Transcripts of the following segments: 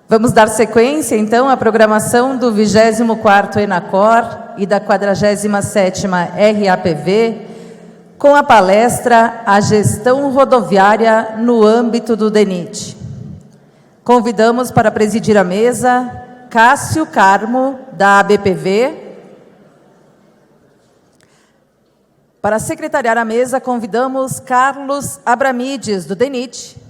Vamos dar sequência, então, à programação do 24º ENACOR e da 47ª RAPV, com a palestra A Gestão Rodoviária no âmbito do DENIT. Convidamos para presidir a mesa Cássio Carmo, da ABPV. Para secretariar a mesa, convidamos Carlos Abramides, do DENIT.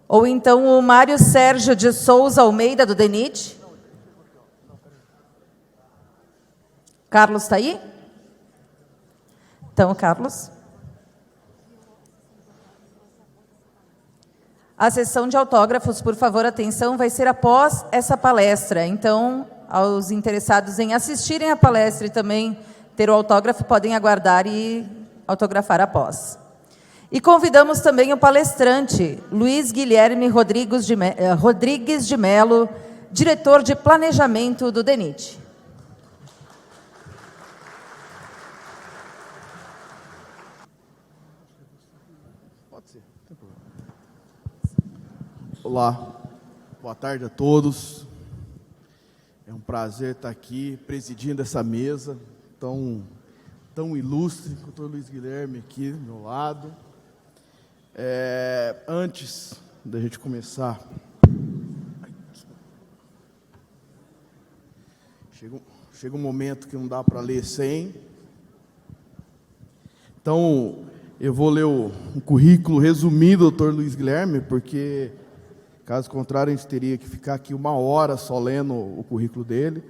Ou então o Mário Sérgio de Souza Almeida, do DENIT. Carlos está aí? Então, Carlos. A sessão de autógrafos, por favor, atenção, vai ser após essa palestra. Então, aos interessados em assistirem à palestra e também ter o autógrafo, podem aguardar e autografar após. E convidamos também o palestrante, Luiz Guilherme Rodrigues de Melo, diretor de planejamento do DENIT. Pode ser, não tem problema. Olá, boa tarde a todos. É um prazer estar aqui presidindo essa mesa tão ilustre, com o Dr. Luiz Guilherme aqui do meu lado. Antes da gente começar, chega um momento que não dá para ler sem. Então, eu vou ler um currículo resumido do Dr. Luiz Guilherme, porque, caso contrário, a gente teria que ficar aqui 1 hora só lendo o currículo dele.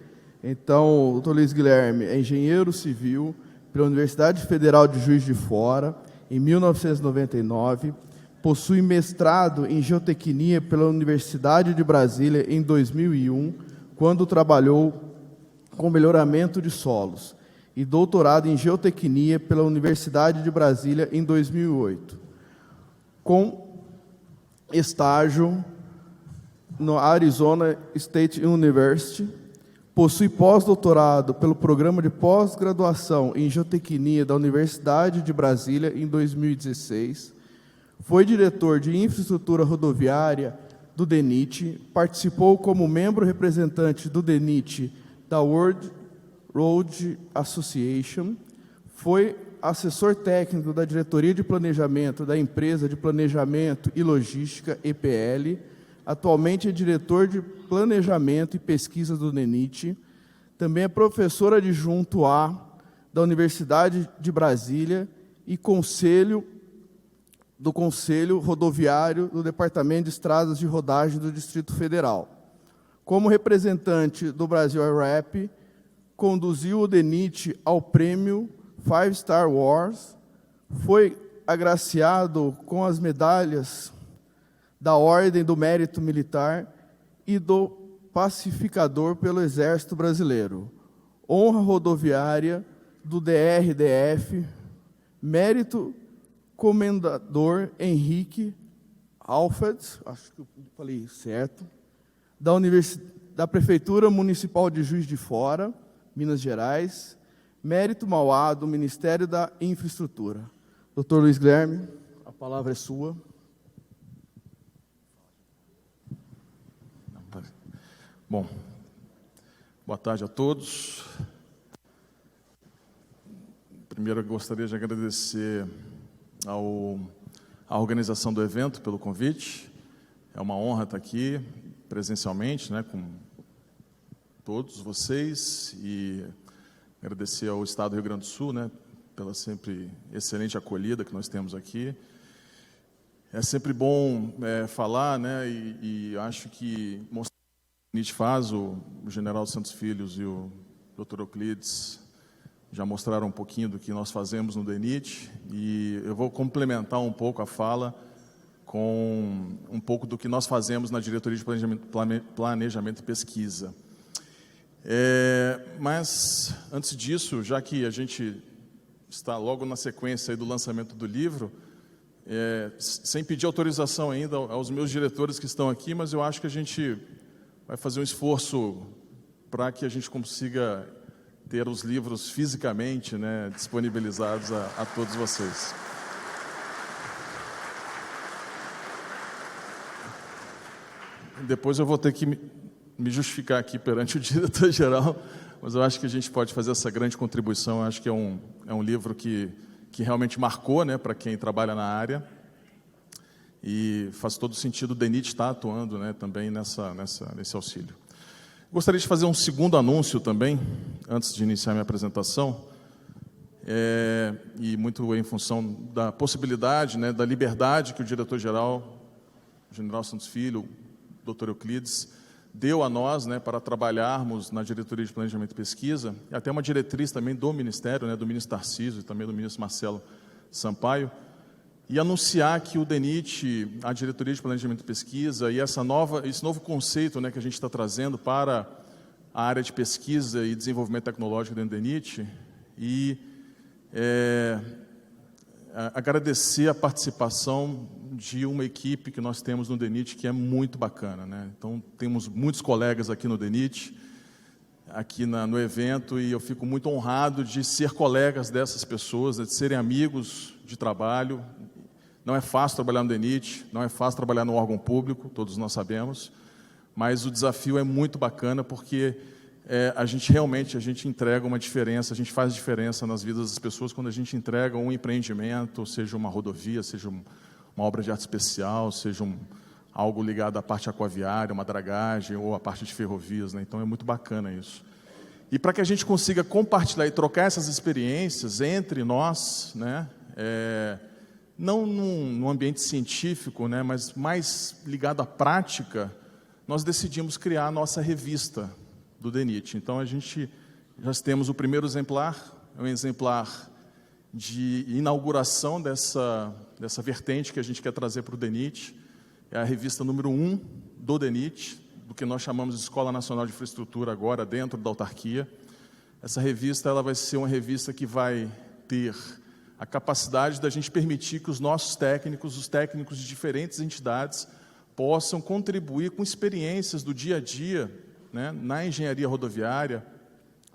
Então, o Dr. Luiz Guilherme é engenheiro civil pela Universidade Federal de Juiz de Fora, em 1999, possui mestrado em geotecnia pela Universidade de Brasília em 2001, quando trabalhou com melhoramento de solos, e doutorado em geotecnia pela Universidade de Brasília em 2008, com estágio no Arizona State University. Possui pós-doutorado pelo Programa de Pós-Graduação em Geotecnia da Universidade de Brasília em 2016. Foi diretor de infraestrutura rodoviária do DENIT, participou como membro representante do DENIT da World Road Association, foi assessor técnico da Diretoria de Planejamento da Empresa de Planejamento e Logística, EPL. Atualmente é diretor de Planejamento e Pesquisa do DENIT. Também é professor adjunto A da Universidade de Brasília e do Conselho Rodoviário do Departamento de Estradas de Rodagem do Distrito Federal. Como representante do Brasil IRAP, conduziu o DENIT ao prêmio Five Star Wars, foi agraciado com as medalhas da Ordem do Mérito Militar e do Pacificador pelo Exército Brasileiro, honra rodoviária do DRDF, mérito Comendador Henrique Alfred, acho que eu falei certo, da Prefeitura Municipal de Juiz de Fora, Minas Gerais, mérito Mauá do Ministério da Infraestrutura. Dr. Luiz Guilherme, a palavra é sua. Bom, boa tarde a todos. Primeiro, eu gostaria de agradecer à organização do evento pelo convite. É uma honra estar aqui presencialmente, com todos vocês, e agradecer ao Estado do Rio Grande do Sul, pela sempre excelente acolhida que nós temos aqui. É sempre bom falar, e acho que mostrar o que a gente faz, o general Santos Filhos e o Dr. Euclides já mostraram um pouquinho do que nós fazemos no DENIT, e eu vou complementar um pouco a fala com um pouco do que nós fazemos na Diretoria de Planejamento e Pesquisa. Mas, antes disso, já que a gente está logo na sequência aí do lançamento do livro, sem pedir autorização ainda aos meus diretores que estão aqui, mas eu acho que a gente vai fazer um esforço para que a gente consiga ter os livros fisicamente disponibilizados a todos vocês. depois eu vou ter que me justificar aqui perante o diretor-geral, mas eu acho que a gente pode fazer essa grande contribuição. Eu acho que é um livro que realmente marcou, né, para quem trabalha na área, e faz todo sentido o DENIT estar atuando, né, também nesse auxílio. Gostaria de fazer um segundo anúncio também, antes de iniciar minha apresentação, e muito em função da possibilidade, né, da liberdade que o diretor-geral, o general Santos Filho, o Dr. Euclides, deu a nós, né, para trabalharmos na Diretoria de Planejamento e Pesquisa, e até uma diretriz também do Ministério, né, do ministro Tarcísio e também do ministro Marcelo Sampaio, e anunciar que o DENIT, a Diretoria de Planejamento e Pesquisa, e esse novo conceito, né, que a gente está trazendo para a área de pesquisa e desenvolvimento tecnológico dentro do DENIT, e agradecer a participação de uma equipe que nós temos no DENIT, que é muito bacana, né? Então, temos muitos colegas aqui no DENIT, aqui no evento, e eu fico muito honrado de ser colegas dessas pessoas, de serem amigos de trabalho. Não é fácil trabalhar no DENIT, não é fácil trabalhar no órgão público, todos nós sabemos, mas o desafio é muito bacana, porque a gente entrega uma diferença, a gente faz diferença nas vidas das pessoas quando a gente entrega um empreendimento, seja uma rodovia, seja uma obra de arte especial, seja algo ligado à parte aquaviária, uma dragagem ou à parte de ferrovias, né? Então é muito bacana isso. E para que a gente consiga compartilhar e trocar essas experiências entre nós, né, não num ambiente científico, né, mas mais ligado à prática, nós decidimos criar a nossa revista do DENIT. Então, já temos o primeiro exemplar, é um exemplar de inauguração dessa vertente que a gente quer trazer para o DENIT. É a revista número 1 do DENIT, do que nós chamamos de Escola Nacional de Infraestrutura, agora dentro da autarquia. Essa revista ela vai ser uma revista que vai ter a capacidade da gente permitir que os nossos técnicos, os técnicos de diferentes entidades, possam contribuir com experiências do dia a dia, né, na engenharia rodoviária,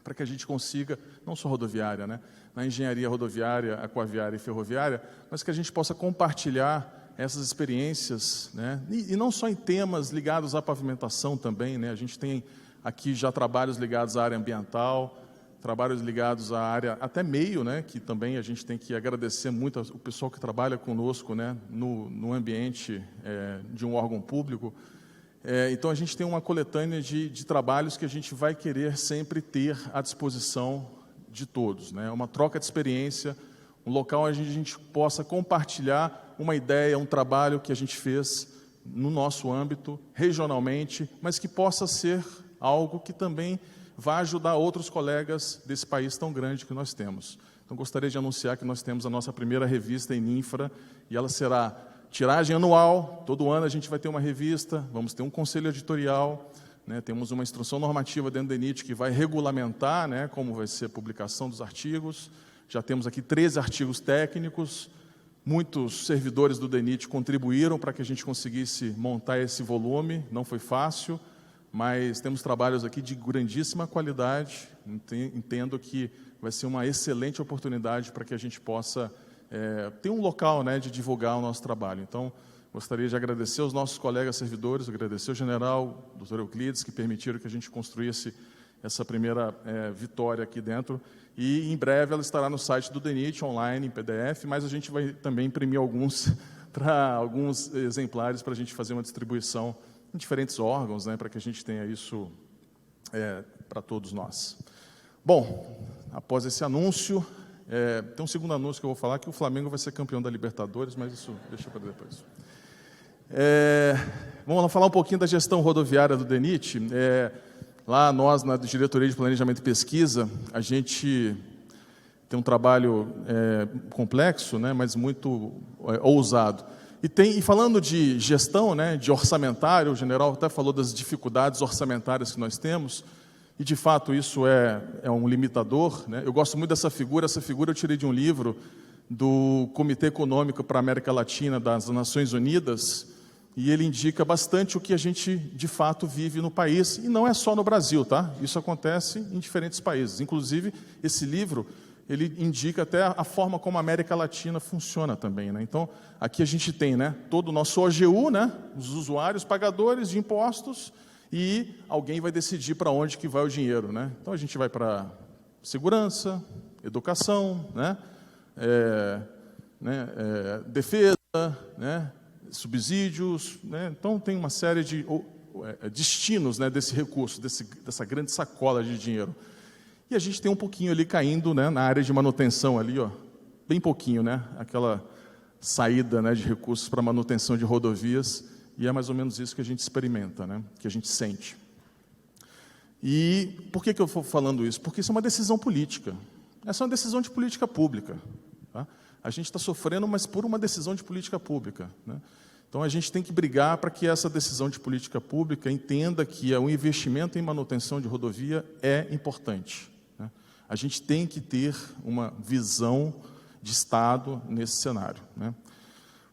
para que a gente consiga, não só rodoviária, né, na engenharia rodoviária, aquaviária e ferroviária, mas que a gente possa compartilhar essas experiências, né, e não só em temas ligados à pavimentação também, né, a gente tem aqui já trabalhos ligados à área ambiental, trabalhos ligados à área até meio, né, que também a gente tem que agradecer muito o pessoal que trabalha conosco, né, no ambiente de um órgão público. Então, a gente tem uma coletânea de trabalhos que a gente vai querer sempre ter à disposição de todos, né? Uma troca de experiência, um local onde a gente possa compartilhar uma ideia, um trabalho que a gente fez no nosso âmbito, regionalmente, mas que possa ser algo que também vai ajudar outros colegas desse país tão grande que nós temos. Então, gostaria de anunciar que nós temos a nossa primeira revista em Infra, e ela será tiragem anual. Todo ano a gente vai ter uma revista, vamos ter um conselho editorial, né, temos uma instrução normativa dentro do DENIT que vai regulamentar, né, como vai ser a publicação dos artigos. Já temos aqui 13 artigos técnicos, muitos servidores do DENIT contribuíram para que a gente conseguisse montar esse volume, não foi fácil, mas temos trabalhos aqui de grandíssima qualidade. Entendo que vai ser uma excelente oportunidade para que a gente possa ter um local, né, de divulgar o nosso trabalho. Então, gostaria de agradecer aos nossos colegas servidores, agradecer ao general, Dr. Euclides, que permitiram que a gente construísse essa primeira vitória aqui dentro. E, em breve, ela estará no site do DENIT, online, em PDF, mas a gente vai também imprimir alguns exemplares para a gente fazer uma distribuição em diferentes órgãos, né, para que a gente tenha isso para todos nós. Bom, após esse anúncio, tem um segundo anúncio que eu vou falar, que o Flamengo vai ser campeão da Libertadores, mas isso deixa para depois. Vamos falar um pouquinho da gestão rodoviária do DENIT. Lá nós, na Diretoria de Planejamento e Pesquisa, a gente tem um trabalho complexo, né, mas muito ousado. E falando de gestão, né, de orçamentário, o general até falou das dificuldades orçamentárias que nós temos, e de fato isso é um limitador, né? Eu gosto muito dessa figura eu tirei de um livro do Comitê Econômico para a América Latina das Nações Unidas, e ele indica bastante o que a gente de fato vive no país, e não é só no Brasil, tá? Isso acontece em diferentes países. Inclusive, esse livro ele indica até a forma como a América Latina funciona também, né? Então, aqui a gente tem, né, todo o nosso OGU, né, os usuários pagadores de impostos, e alguém vai decidir para onde que vai o dinheiro, né? Então, a gente vai para segurança, educação, né, defesa, né, subsídios, né? Então, tem uma série de destinos, né, desse recurso, dessa grande sacola de dinheiro. E a gente tem um pouquinho ali caindo, né, na área de manutenção ali, ó, bem pouquinho, né, aquela saída, né, de recursos para manutenção de rodovias, e é mais ou menos isso que a gente experimenta, né, que a gente sente. E por que eu estou falando isso? Porque isso é uma decisão política. Essa é uma decisão de política pública. Tá? A gente está sofrendo, mas por uma decisão de política pública, né? Então, a gente tem que brigar para que essa decisão de política pública entenda que o investimento em manutenção de rodovia é importante. A gente tem que ter uma visão de Estado nesse cenário, né?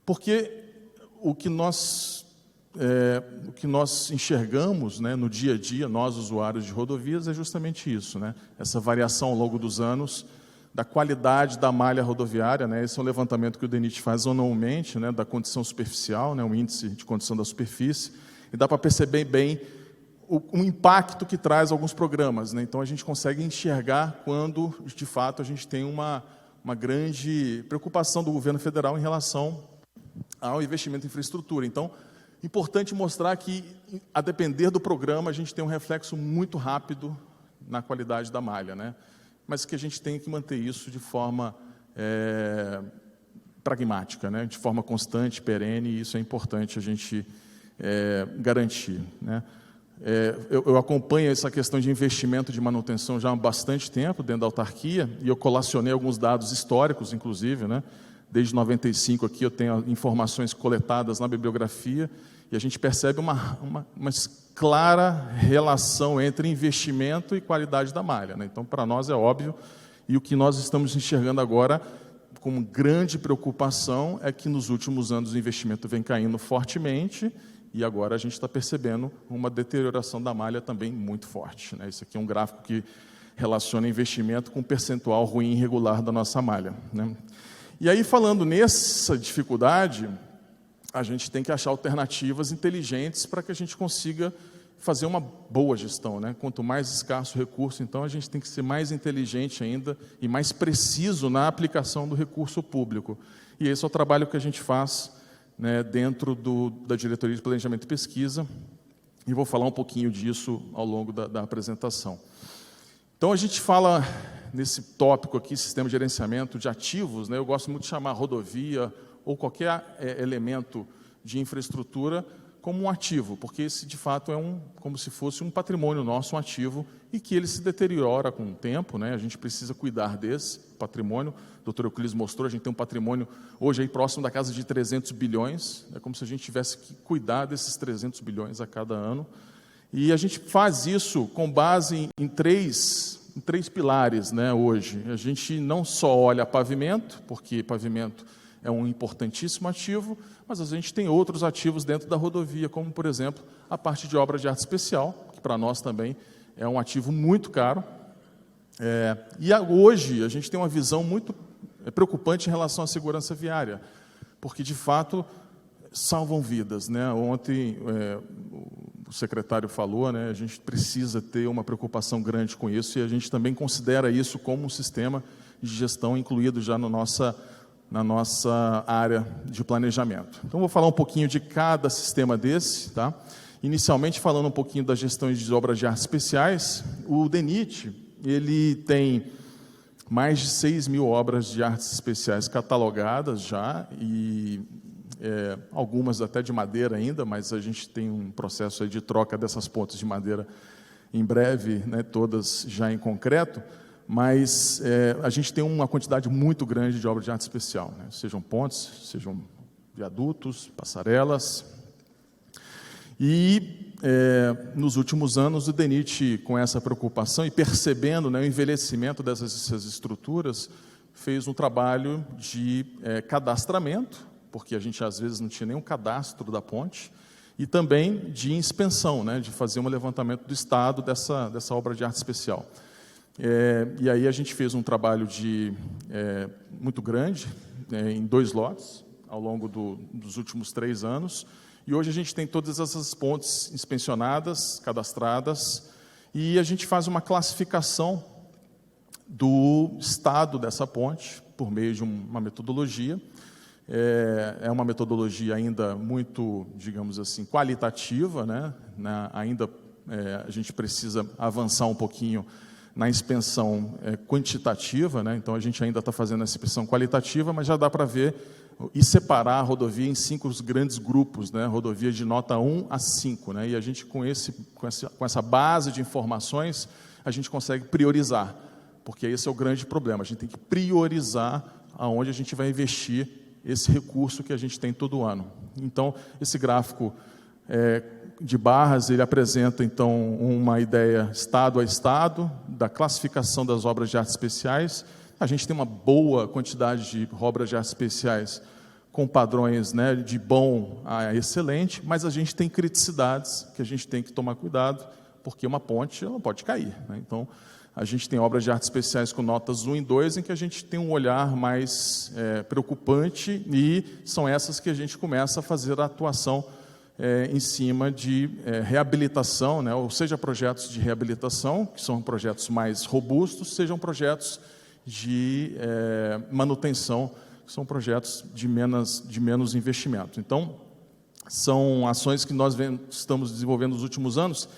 Porque o que nós enxergamos, né, no dia a dia, nós usuários de rodovias, é justamente isso, né? Essa variação ao longo dos anos da qualidade da malha rodoviária, né? Esse é um levantamento que o DENIT faz anualmente, né, da condição superficial, né, o índice de condição da superfície, e dá para perceber bem o impacto que traz alguns programas, né? Então, a gente consegue enxergar quando, de fato, a gente tem uma grande preocupação do governo federal em relação ao investimento em infraestrutura. Então, importante mostrar que, a depender do programa, a gente tem um reflexo muito rápido na qualidade da malha, né? Mas que a gente tem que manter isso de forma pragmática, né? De forma constante, perene, e isso é importante a gente garantir, né? Eu acompanho essa questão de investimento de manutenção já há bastante tempo dentro da autarquia, e eu colacionei alguns dados históricos, inclusive, né? Desde 95 aqui eu tenho informações coletadas na bibliografia, e a gente percebe uma clara relação entre investimento e qualidade da malha, né? Então, para nós é óbvio, e o que nós estamos enxergando agora com grande preocupação é que nos últimos anos o investimento vem caindo fortemente, e agora a gente está percebendo uma deterioração da malha também muito forte, né? Esse aqui é um gráfico que relaciona investimento com percentual ruim e irregular da nossa malha, né? E aí, falando nessa dificuldade, a gente tem que achar alternativas inteligentes para que a gente consiga fazer uma boa gestão, né? Quanto mais escasso o recurso, então a gente tem que ser mais inteligente ainda e mais preciso na aplicação do recurso público. E esse é o trabalho que a gente faz, né, dentro da Diretoria de Planejamento e Pesquisa, e vou falar um pouquinho disso ao longo da apresentação. Então, a gente fala nesse tópico aqui, sistema de gerenciamento de ativos, né? Eu gosto muito de chamar rodovia ou qualquer elemento de infraestrutura como um ativo, porque esse, de fato, como se fosse um patrimônio nosso, um ativo, e que ele se deteriora com o tempo, né? A gente precisa cuidar desse patrimônio. O doutor Euclides mostrou, a gente tem um patrimônio hoje aí próximo da casa de 300 bilhões, é como se a gente tivesse que cuidar desses 300 bilhões a cada ano, e a gente faz isso com base em três pilares, né, hoje. A gente não só olha pavimento, porque pavimento é um importantíssimo ativo, mas a gente tem outros ativos dentro da rodovia, como, por exemplo, a parte de obra de arte especial, que para nós também é um ativo muito caro. E hoje a gente tem uma visão muito preocupante em relação à segurança viária, porque, de fato, salvam vidas, né? Ontem o secretário falou, né, a gente precisa ter uma preocupação grande com isso, e a gente também considera isso como um sistema de gestão incluído já na nossa área de planejamento. Então, vou falar um pouquinho de cada sistema desse, tá? Inicialmente, falando um pouquinho das gestões de obras de arte especiais, o DENIT, ele tem mais de 6 mil obras de artes especiais catalogadas já, e algumas até de madeira ainda, mas a gente tem um processo aí de troca dessas pontes de madeira em breve, né, todas já em concreto, mas a gente tem uma quantidade muito grande de obras de arte especial, né, sejam pontes, sejam viadutos, passarelas. E nos últimos anos o DENIT, com essa preocupação e percebendo, né, o envelhecimento dessas estruturas, fez um trabalho de cadastramento, porque a gente às vezes não tinha nenhum cadastro da ponte, e também de inspeção, né, de fazer um levantamento do estado dessa obra de arte especial. E aí a gente fez um trabalho muito grande, em 2 lotes, ao longo dos últimos 3 anos. E hoje a gente tem todas essas pontes inspecionadas, cadastradas, e a gente faz uma classificação do estado dessa ponte por meio de uma metodologia. É uma metodologia ainda muito, digamos assim, qualitativa, né? Ainda a gente precisa avançar um pouquinho na inspeção quantitativa, né? Então a gente ainda está fazendo essa inspeção qualitativa, mas já dá para ver e separar a rodovia em 5 grandes grupos, né? Rodovia de nota 1 a 5, né? E a gente, com essa base de informações, a gente consegue priorizar, porque esse é o grande problema. A gente tem que priorizar aonde a gente vai investir esse recurso que a gente tem todo ano. Então, esse gráfico de barras, ele apresenta, então, uma ideia estado a estado, da classificação das obras de artes especiais. A gente tem uma boa quantidade de obras de artes especiais com padrões, né, de bom a excelente, mas a gente tem criticidades que a gente tem que tomar cuidado, porque uma ponte ela pode cair, né? Então, a gente tem obras de artes especiais com notas 1 e 2, em que a gente tem um olhar mais preocupante, e são essas que a gente começa a fazer a atuação em cima de reabilitação, né? Ou seja, projetos de reabilitação, que são projetos mais robustos, sejam projetos de manutenção, que são projetos de menos investimento. Então, são ações que nós estamos desenvolvendo nos últimos anos,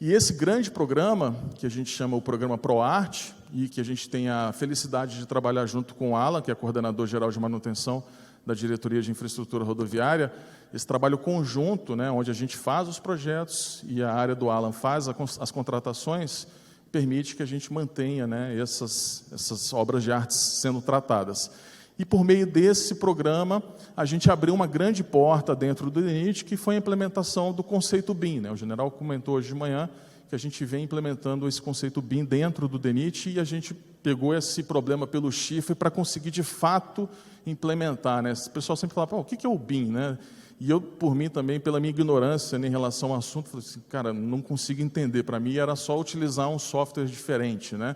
e esse grande programa, que a gente chama o Programa ProArte, e que a gente tem a felicidade de trabalhar junto com o Alan, que é coordenador geral de manutenção da Diretoria de Infraestrutura Rodoviária, esse trabalho conjunto, né, onde a gente faz os projetos e a área do Alan faz as contratações, permite que a gente mantenha, né, essas obras de artes sendo tratadas. E, por meio desse programa, a gente abriu uma grande porta dentro do DENIT, que foi a implementação do conceito BIM, né? O general comentou hoje de manhã que a gente vem implementando esse conceito BIM dentro do DENIT, e a gente pegou esse problema pelo chifre para conseguir, de fato, implementar, né? O pessoal sempre fala, o que é o BIM, né? E eu, por mim também, pela minha ignorância, né, em relação ao assunto, falei assim, cara, não consigo entender. Para mim era só utilizar um software diferente, né?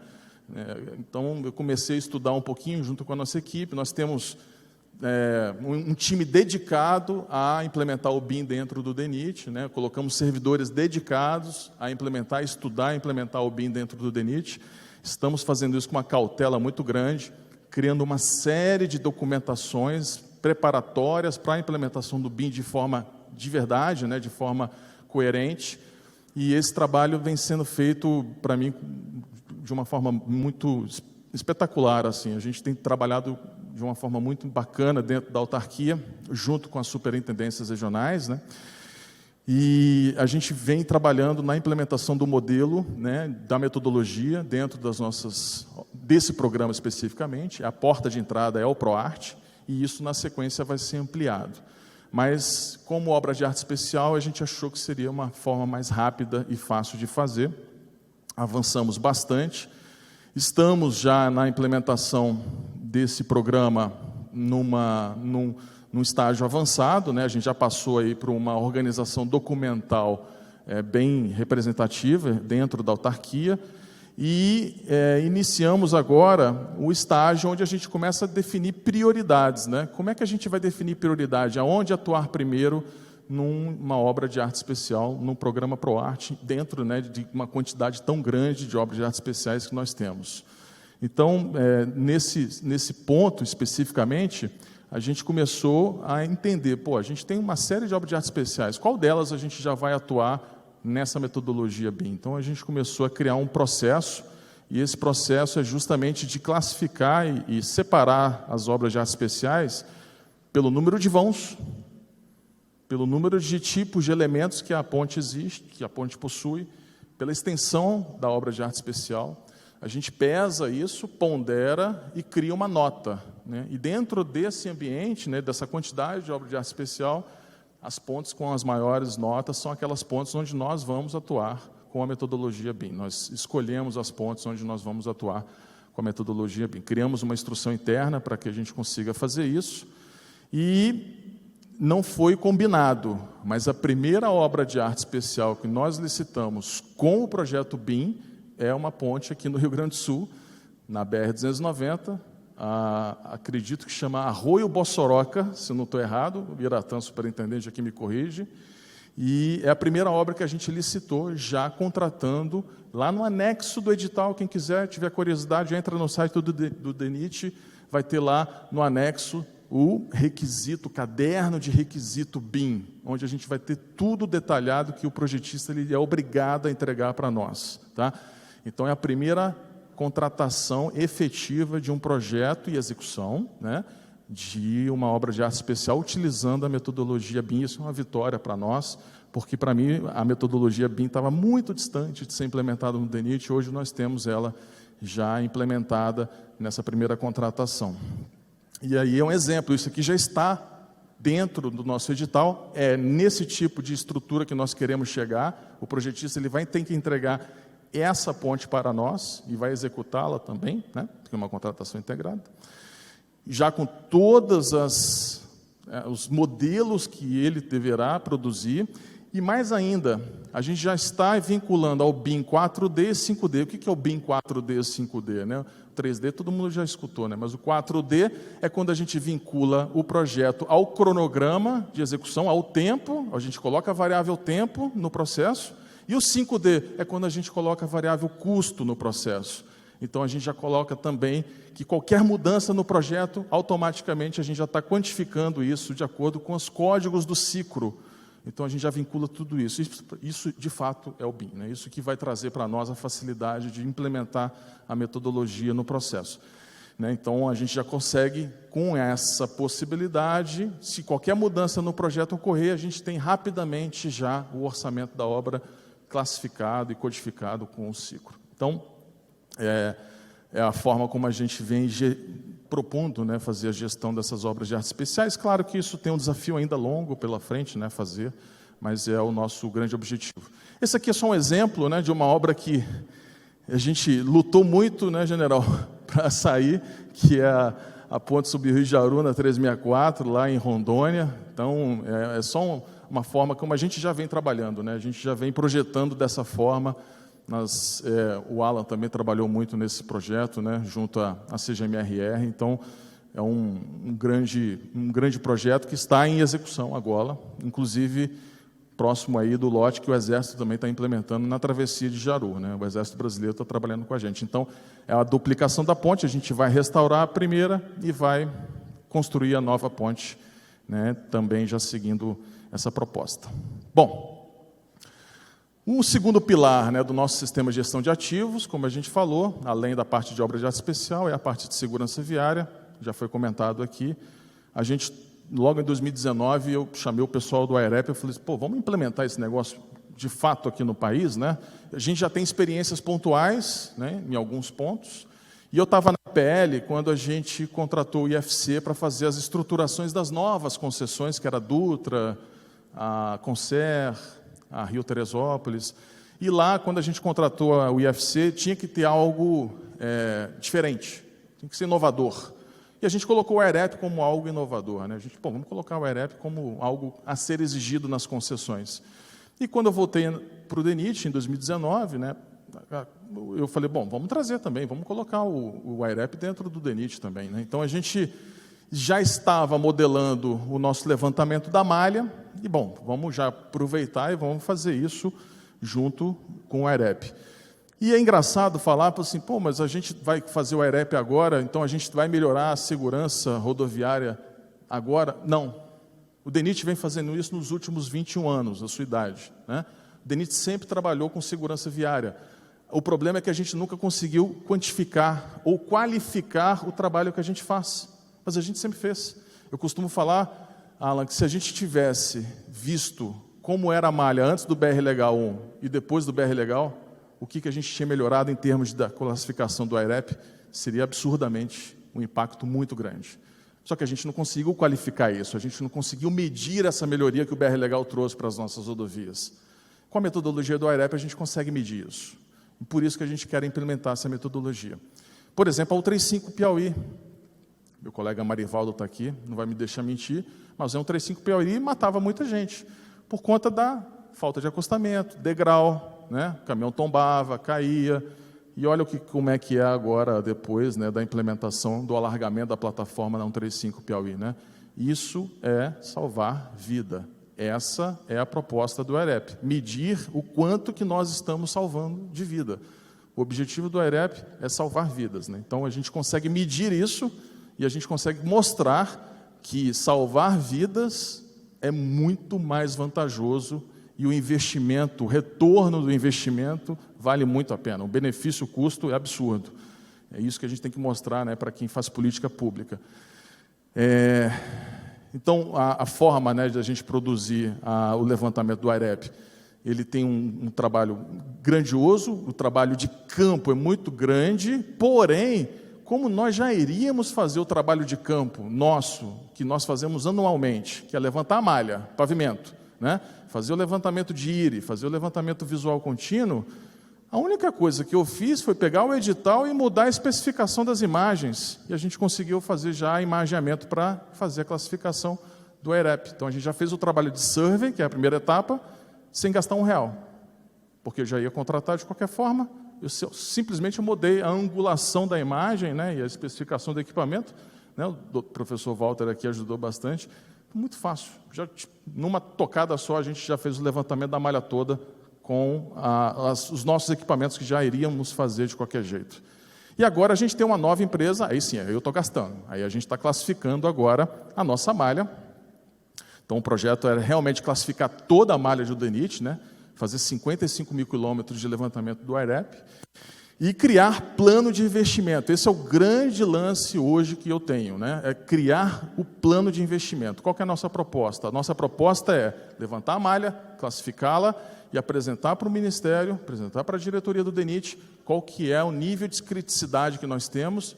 Então, eu comecei a estudar um pouquinho junto com a nossa equipe. Nós temos um time dedicado a implementar o BIM dentro do DENIT, né? Colocamos servidores dedicados a estudar e implementar o BIM dentro do DENIT. Estamos fazendo isso com uma cautela muito grande, criando uma série de documentações preparatórias para a implementação do BIM de verdade, né? De forma coerente. E esse trabalho vem sendo feito, para mim, de uma forma muito espetacular, assim. A gente tem trabalhado de uma forma muito bacana dentro da autarquia, junto com as superintendências regionais, né? E a gente vem trabalhando na implementação do modelo, né, da metodologia dentro desse programa especificamente. A porta de entrada é o ProArte, e isso na sequência vai ser ampliado. Mas, como obra de arte especial, a gente achou que seria uma forma mais rápida e fácil de fazer. Avançamos bastante. Estamos já na implementação desse programa num estágio avançado, né? A gente já passou aí por uma organização documental bem representativa dentro da autarquia, e iniciamos agora o estágio onde a gente começa a definir prioridades, né? Como é que a gente vai definir prioridade? Aonde atuar primeiro numa obra de arte especial, num programa ProArte, dentro, né, de uma quantidade tão grande de obras de arte especiais que nós temos. Então, nesse ponto especificamente, a gente começou a entender, a gente tem uma série de obras de arte especiais, qual delas a gente já vai atuar nessa metodologia BIM? Então, a gente começou a criar um processo, e esse processo é justamente de classificar e separar as obras de arte especiais pelo número de vãos, pelo número de tipos de elementos que a ponte existe, que a ponte possui, pela extensão da obra de arte especial. A gente pesa isso, pondera e cria uma nota, né? E dentro desse ambiente, né, dessa quantidade de obra de arte especial, as pontes com as maiores notas são aquelas pontes onde nós vamos atuar com a metodologia BIM. Nós escolhemos as pontes onde nós vamos atuar com a metodologia BIM. Criamos uma instrução interna para que a gente consiga fazer isso, e não foi combinado, mas a primeira obra de arte especial que nós licitamos com o projeto BIM é uma ponte aqui no Rio Grande do Sul, na BR-290, acredito que chama Arroio Bossoroca, se não estou errado, o Iratã, superintendente, aqui me corrige, e é a primeira obra que a gente licitou, já contratando, lá no anexo do edital, quem quiser, tiver curiosidade, entra no site do DENIT, vai ter lá no anexo o requisito, o caderno de requisito BIM, onde a gente vai ter tudo detalhado que o projetista ele é obrigado a entregar para nós. Tá? Então, é a primeira contratação efetiva de um projeto e execução, né, de uma obra de arte especial utilizando a metodologia BIM. Isso é uma vitória para nós, porque, para mim, a metodologia BIM estava muito distante de ser implementada no DENIT. Hoje nós temos ela já implementada nessa primeira contratação. E aí é um exemplo, isso aqui já está dentro do nosso edital, é nesse tipo de estrutura que nós queremos chegar. O projetista ele vai ter que entregar essa ponte para nós e vai executá-la também, né, porque é uma contratação integrada, já com todas os modelos que ele deverá produzir. E mais ainda, a gente já está vinculando ao BIM 4D e 5D. O que é o BIM 4D e 5D? Né? O 3D todo mundo já escutou, né? Mas o 4D é quando a gente vincula o projeto ao cronograma de execução, ao tempo, a gente coloca a variável tempo no processo, e o 5D é quando a gente coloca a variável custo no processo. Então, a gente já coloca também que qualquer mudança no projeto, automaticamente a gente já está quantificando isso de acordo com os códigos do ciclo. Então, a gente já vincula tudo isso. Isso, de fato, é o BIM. Né? Isso que vai trazer para nós a facilidade de implementar a metodologia no processo. Né? Então, a gente já consegue, com essa possibilidade, se qualquer mudança no projeto ocorrer, a gente tem rapidamente já o orçamento da obra classificado e codificado com o ciclo. Então, é a forma como a gente vem propondo, né, fazer a gestão dessas obras de artes especiais. Claro que isso tem um desafio ainda longo pela frente, né, fazer, mas é o nosso grande objetivo. Esse aqui é só um exemplo, né, de uma obra que a gente lutou muito, né, general, para sair, que é a ponte Sub-Rio Jaruna 364, lá em Rondônia. Então, é só uma forma como a gente já vem trabalhando, né, a gente já vem projetando dessa forma. O Alan também trabalhou muito nesse projeto, né, junto à CGMRR. Então, é um grande projeto que está em execução agora, inclusive próximo aí do lote que o Exército também está implementando na travessia de Jaru. Né, o Exército Brasileiro está trabalhando com a gente. Então, é a duplicação da ponte, a gente vai restaurar a primeira e vai construir a nova ponte, né, também já seguindo essa proposta. Bom, o segundo pilar, né, do nosso sistema de gestão de ativos, como a gente falou, além da parte de obra de arte especial, é a parte de segurança viária, já foi comentado aqui. A gente, logo em 2019, eu chamei o pessoal do AEREP e falei assim, vamos implementar esse negócio de fato aqui no país, né? A gente já tem experiências pontuais, né, em alguns pontos, e eu estava na PL quando a gente contratou o IFC para fazer as estruturações das novas concessões, que era a Dutra, a Concer, a Rio Teresópolis, e lá, quando a gente contratou o IFC, tinha que ter algo diferente, tinha que ser inovador. E a gente colocou o AEREP como algo inovador. Né? A gente, vamos colocar o AEREP como algo a ser exigido nas concessões. E quando eu voltei para o DENIT, em 2019, né, eu falei, vamos trazer também, vamos colocar o AEREP dentro do DENIT também. Né? Então, a gente já estava modelando o nosso levantamento da malha, e, vamos já aproveitar e vamos fazer isso junto com o AEREP. E é engraçado falar, assim, mas a gente vai fazer o AEREP agora, então a gente vai melhorar a segurança rodoviária agora? Não. O DENIT vem fazendo isso nos últimos 21 anos, da sua idade. Né? O DENIT sempre trabalhou com segurança viária. O problema é que a gente nunca conseguiu quantificar ou qualificar o trabalho que a gente faz. Mas a gente sempre fez. Eu costumo falar, Alan, que se a gente tivesse visto como era a malha antes do BR Legal 1 e depois do BR Legal, o que a gente tinha melhorado em termos da classificação do AEREP, seria absurdamente um impacto muito grande. Só que a gente não conseguiu qualificar isso, a gente não conseguiu medir essa melhoria que o BR Legal trouxe para as nossas rodovias. Com a metodologia do AEREP, a gente consegue medir isso. E por isso que a gente quer implementar essa metodologia. Por exemplo, a 135 Piauí. Meu colega Marivaldo está aqui, não vai me deixar mentir, mas é um 135 Piauí e matava muita gente, por conta da falta de acostamento, degrau, né? O caminhão tombava, caía. E olha como é que é agora, depois, né, da implementação do alargamento da plataforma na 135 Piauí, né? Isso é salvar vida. Essa é a proposta do AEREP, medir o quanto que nós estamos salvando de vida. O objetivo do AEREP é salvar vidas, né? Então, a gente consegue medir isso e a gente consegue mostrar que salvar vidas é muito mais vantajoso e o investimento, o retorno do investimento vale muito a pena. O benefício-custo é absurdo. É isso que a gente tem que mostrar, né, para quem faz política pública. Então, a forma, né, de a gente produzir o levantamento do AEREP, ele tem um trabalho grandioso, o trabalho de campo é muito grande, porém, como nós já iríamos fazer o trabalho de campo nosso, que nós fazemos anualmente, que é levantar a malha, pavimento, né? Fazer o levantamento de IRI, fazer o levantamento visual contínuo, a única coisa que eu fiz foi pegar o edital e mudar a especificação das imagens, e a gente conseguiu fazer já imageamento para fazer a classificação do AEREP. Então, a gente já fez o trabalho de survey, que é a primeira etapa, sem gastar R$1, porque eu já ia contratar de qualquer forma, eu simplesmente mudei a angulação da imagem, né, e a especificação do equipamento, né, o professor Walter aqui ajudou bastante, muito fácil, já, numa tocada só a gente já fez o levantamento da malha toda com os nossos equipamentos que já iríamos fazer de qualquer jeito. E agora a gente tem uma nova empresa, aí sim, aí eu estou gastando, aí a gente está classificando agora a nossa malha. Então o projeto era realmente classificar toda a malha de DENIT, né, fazer 55 mil quilômetros de levantamento do AEREP, e criar plano de investimento. Esse é o grande lance hoje que eu tenho, né? É criar o plano de investimento. Qual que é a nossa proposta? A nossa proposta é levantar a malha, classificá-la e apresentar para o Ministério, apresentar para a diretoria do DENIT qual que é o nível de criticidade que nós temos,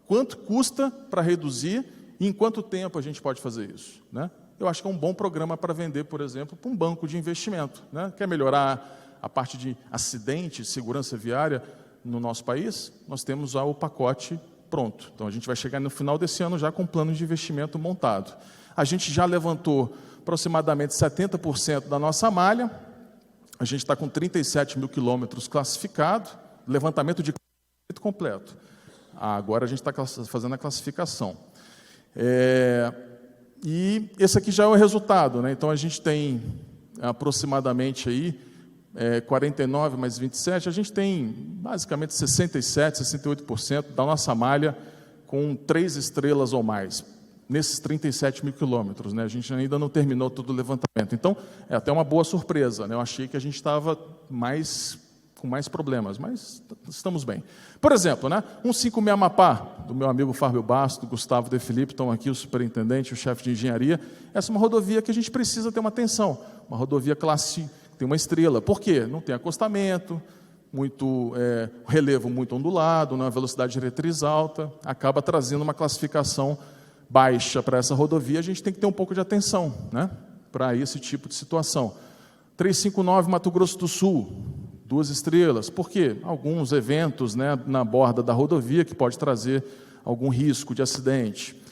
quanto custa para reduzir e em quanto tempo a gente pode fazer isso, né? Eu acho que é um bom programa para vender, por exemplo, para um banco de investimento, né? Quer melhorar a parte de acidente, segurança viária no nosso país? Nós temos o pacote pronto. Então, a gente vai chegar no final desse ano já com um plano de investimento montado. A gente já levantou aproximadamente 70% da nossa malha, a gente está com 37 mil quilômetros classificado, levantamento de completo. Agora a gente está fazendo a classificação. E esse aqui já é o resultado, né? Então, a gente tem aproximadamente aí 49 mais 27, a gente tem basicamente 67, 68% da nossa malha com 3 estrelas ou mais, nesses 37 mil quilômetros, né? A gente ainda não terminou todo o levantamento. Então, é até uma boa surpresa, né? Eu achei que a gente estava com mais problemas, mas estamos bem. Por exemplo, né? 156 Amapá, do meu amigo Fábio Basto, do Gustavo De Filipe, estão aqui o superintendente, o chefe de engenharia. Essa é uma rodovia que a gente precisa ter uma atenção, uma rodovia classe, tem uma estrela. Por quê? Não tem acostamento, relevo muito ondulado, uma velocidade diretriz alta, acaba trazendo uma classificação baixa para essa rodovia. A gente tem que ter um pouco de atenção, né, para esse tipo de situação. 359 Mato Grosso do Sul, 2 estrelas. Por quê? Alguns eventos, né, na borda da rodovia que pode trazer algum risco de acidente.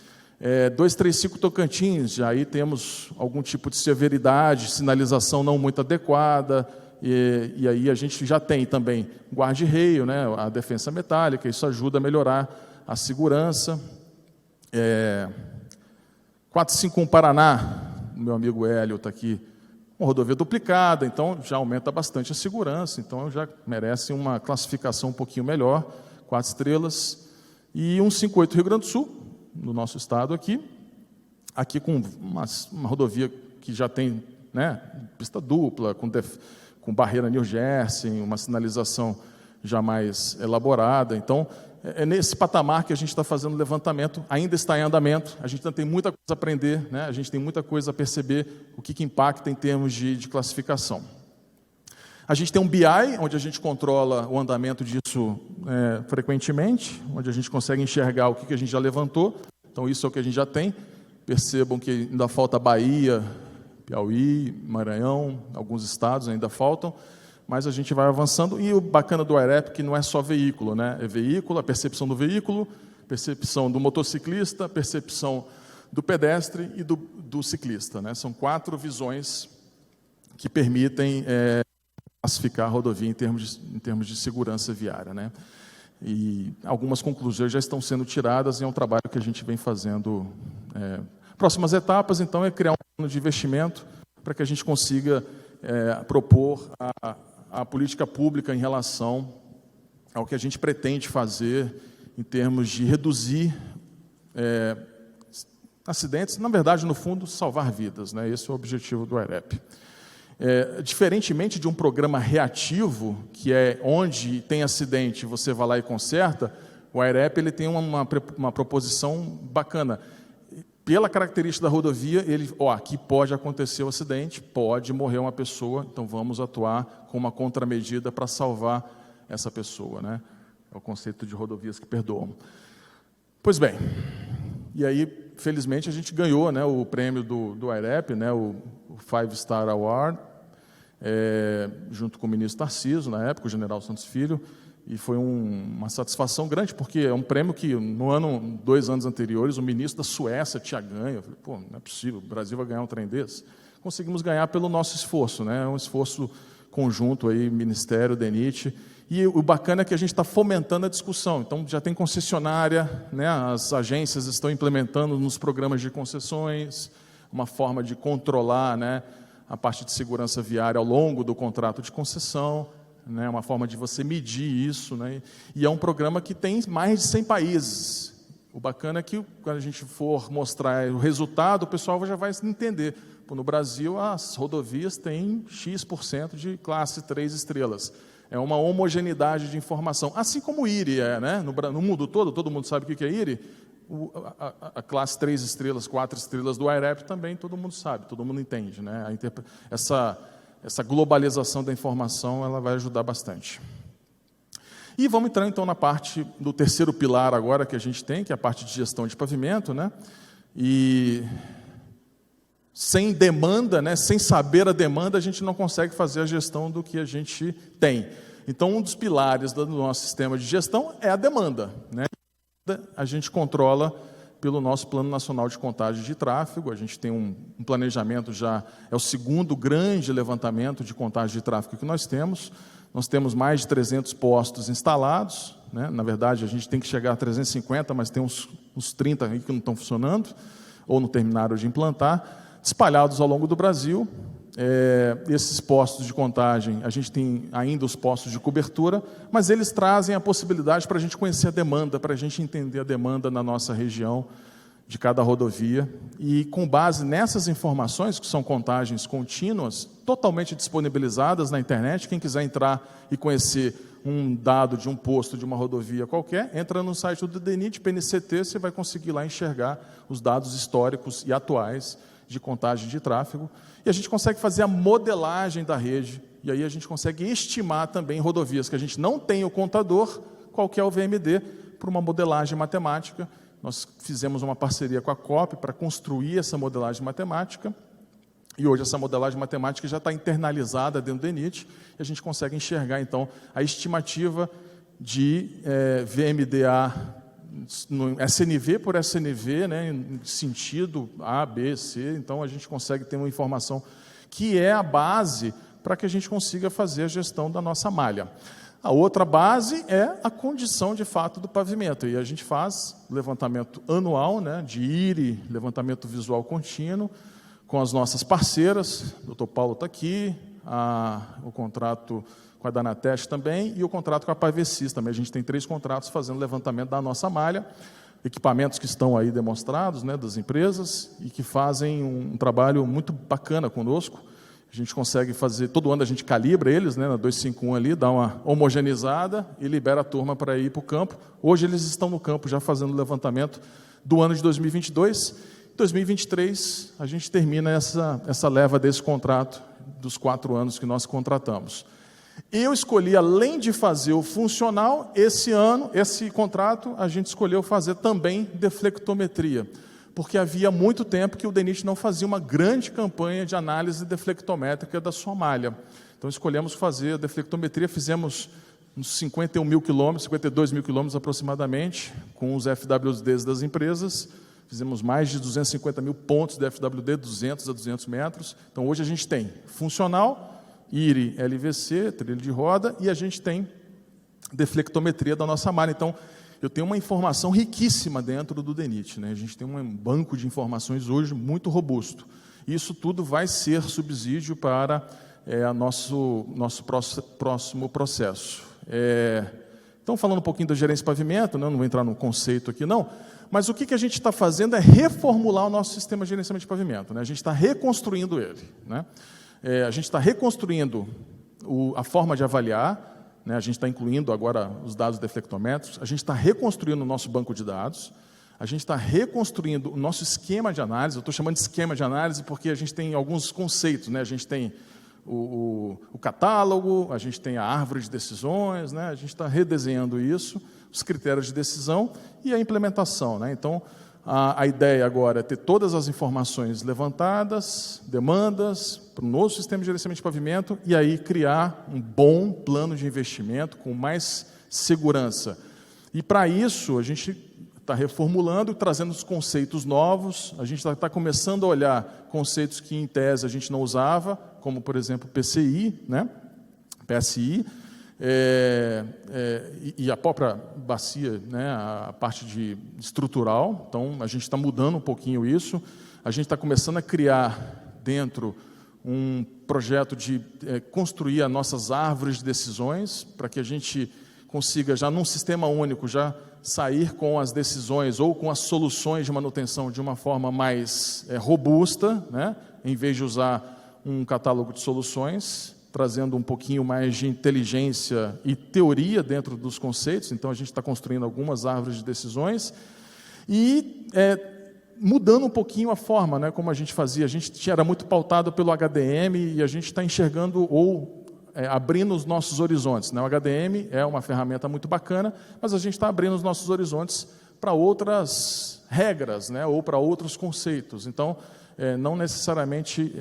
235 Tocantins, já aí temos algum tipo de severidade, sinalização não muito adequada, e aí a gente já tem também guarda-reio, né, a defensa metálica, isso ajuda a melhorar a segurança. 451 Paraná, o meu amigo Hélio está aqui, uma rodovia duplicada, então já aumenta bastante a segurança, então já merece uma classificação um pouquinho melhor, 4 estrelas. E 158 Rio Grande do Sul, no nosso estado aqui com uma rodovia que já tem, né, pista dupla, com barreira New Jersey, uma sinalização já mais elaborada. Então, é nesse patamar que a gente está fazendo o levantamento, ainda está em andamento, a gente ainda tem muita coisa a aprender, né, a gente tem muita coisa a perceber, o que impacta em termos de classificação. A gente tem um BI, onde a gente controla o andamento disso frequentemente, onde a gente consegue enxergar o que a gente já levantou. Então, isso é o que a gente já tem. Percebam que ainda falta Bahia, Piauí, Maranhão, alguns estados ainda faltam, mas a gente vai avançando. E o bacana do AEREP é que não é só veículo, né? É veículo, a percepção do veículo, percepção do motociclista, percepção do pedestre e do ciclista, né? São 4 visões que permitem classificar a rodovia em termos de segurança viária, né? E algumas conclusões já estão sendo tiradas e é um trabalho que a gente vem fazendo. Próximas etapas, então, é criar um plano de investimento para que a gente consiga propor a política pública em relação ao que a gente pretende fazer em termos de reduzir acidentes, na verdade, no fundo, salvar vidas, né? Esse é o objetivo do AIREP. Diferentemente de um programa reativo, que é onde tem acidente, você vai lá e conserta, o AIREP ele tem uma proposição bacana. Pela característica da rodovia, aqui pode acontecer o acidente, pode morrer uma pessoa, então vamos atuar com uma contramedida para salvar essa pessoa, né? É o conceito de rodovias que perdoam. Pois bem, e aí, felizmente, a gente ganhou, né, o prêmio do AIREP, né, o Five Star Award, junto com o ministro Tarcísio, na época, o general Santos Filho, e foi uma satisfação grande, porque é um prêmio que, 2 anos anteriores, o ministro da Suécia tinha ganho. Eu falei, pô, não é possível, o Brasil vai ganhar um trem desse. Conseguimos ganhar pelo nosso esforço, né? Um esforço conjunto, aí, Ministério, DENIT, e o bacana é que a gente está fomentando a discussão. Então, já tem concessionária, né? As agências estão implementando nos programas de concessões, uma forma de controlar, né, a parte de segurança viária ao longo do contrato de concessão, né, uma forma de você medir isso, né, e é um programa que tem mais de 100 países. O bacana é que, quando a gente for mostrar o resultado, o pessoal já vai entender. Pô, no Brasil, as rodovias têm X% de classe 3 estrelas. É uma homogeneidade de informação, assim como o IRI é, né? No mundo todo mundo sabe o que é IRI. A classe 3 estrelas, 4 estrelas do AIREP também todo mundo sabe, todo mundo entende, né? Essa globalização da informação ela vai ajudar bastante. E vamos entrar então na parte do terceiro pilar agora que a gente tem, que é a parte de gestão de pavimento, né? E sem demanda, né, sem saber a demanda, a gente não consegue fazer a gestão do que a gente tem. Então, um dos pilares do nosso sistema de gestão é a demanda, né? A gente controla pelo nosso Plano Nacional de Contagem de Tráfego. A gente tem um planejamento já, é o segundo grande levantamento de contagem de tráfego que nós temos. Nós temos mais de 300 postos instalados, né? Na verdade, a gente tem que chegar a 350, mas tem uns 30 aí que não estão funcionando, ou não terminaram de implantar, espalhados ao longo do Brasil. Esses postos de contagem, a gente tem ainda os postos de cobertura, mas eles trazem a possibilidade para a gente conhecer a demanda, para a gente entender a demanda na nossa região, de cada rodovia, e com base nessas informações, que são contagens contínuas, totalmente disponibilizadas na internet, quem quiser entrar e conhecer um dado de um posto de uma rodovia qualquer, entra no site do DENIT, PNCT, você vai conseguir lá enxergar os dados históricos e atuais de contagem de tráfego, e a gente consegue fazer a modelagem da rede, e aí a gente consegue estimar também rodovias que a gente não tem o contador, qual que é o VMD, por uma modelagem matemática. Nós fizemos uma parceria com a COP para construir essa modelagem matemática, e hoje essa modelagem matemática já está internalizada dentro do DENIT, e a gente consegue enxergar, então, a estimativa de VMDA, SNV por SNV, né, em sentido A, B, C, então a gente consegue ter uma informação que é a base para que a gente consiga fazer a gestão da nossa malha. A outra base é a condição de fato do pavimento, e a gente faz levantamento anual, né, de IRI, levantamento visual contínuo, com as nossas parceiras, o Dr. Paulo está aqui, o contrato com a Danatest também, e o contrato com a Pavecis também. A gente tem 3 contratos fazendo levantamento da nossa malha, equipamentos que estão aí demonstrados, né, das empresas, e que fazem um trabalho muito bacana conosco. A gente consegue fazer, todo ano a gente calibra eles, né, na 251 ali, dá uma homogeneizada e libera a turma para ir para o campo. Hoje eles estão no campo já fazendo o levantamento do ano de 2022. Em 2023, a gente termina essa leva desse contrato, dos 4 anos que nós contratamos. Eu escolhi, além de fazer o funcional, esse ano, esse contrato, a gente escolheu fazer também deflectometria, porque havia muito tempo que o DENIT não fazia uma grande campanha de análise deflectométrica da sua malha. Então, escolhemos fazer a deflectometria, fizemos uns 51 mil quilômetros, 52 mil quilômetros aproximadamente, com os FWDs das empresas, fizemos mais de 250 mil pontos de FWD, 200 a 200 metros. Então, hoje a gente tem funcional, IRI LVC, trilho de roda, e a gente tem deflectometria da nossa malha. Então, eu tenho uma informação riquíssima dentro do DENIT, né? A gente tem um banco de informações hoje muito robusto. Isso tudo vai ser subsídio para nosso próximo processo. Então, falando um pouquinho da gerência de pavimento, né? Não vou entrar no conceito aqui, não, mas o que a gente está fazendo é reformular o nosso sistema de gerenciamento de pavimento, né? A gente está reconstruindo ele, né? A gente está reconstruindo a forma de avaliar, né? A gente está incluindo agora os dados deflectométricos, a gente está reconstruindo o nosso banco de dados, a gente está reconstruindo o nosso esquema de análise. Eu estou chamando de esquema de análise porque a gente tem alguns conceitos, né? A gente tem o catálogo, a gente tem a árvore de decisões, né? A gente está redesenhando isso, os critérios de decisão e a implementação, né? Então, a ideia agora é ter todas as informações levantadas, demandas, para o novo sistema de gerenciamento de pavimento e aí criar um bom plano de investimento com mais segurança. E, para isso, a gente está reformulando, trazendo os conceitos novos, a gente está começando a olhar conceitos que, em tese, a gente não usava, como, por exemplo, PCI, né? PSI, e a própria bacia, né? A parte estrutural. Então, a gente está mudando um pouquinho isso. A gente está começando a criar dentro um projeto de construir as nossas árvores de decisões, para que a gente consiga, já num sistema único, já sair com as decisões ou com as soluções de manutenção de uma forma mais robusta, né? Em vez de usar um catálogo de soluções, trazendo um pouquinho mais de inteligência e teoria dentro dos conceitos. Então, a gente está construindo algumas árvores de decisões e mudando um pouquinho a forma, né, como a gente fazia. A gente era muito pautado pelo HDM e a gente está enxergando abrindo os nossos horizontes, né? O HDM é uma ferramenta muito bacana, mas a gente está abrindo os nossos horizontes para outras regras, né? Ou para outros conceitos. Então, não necessariamente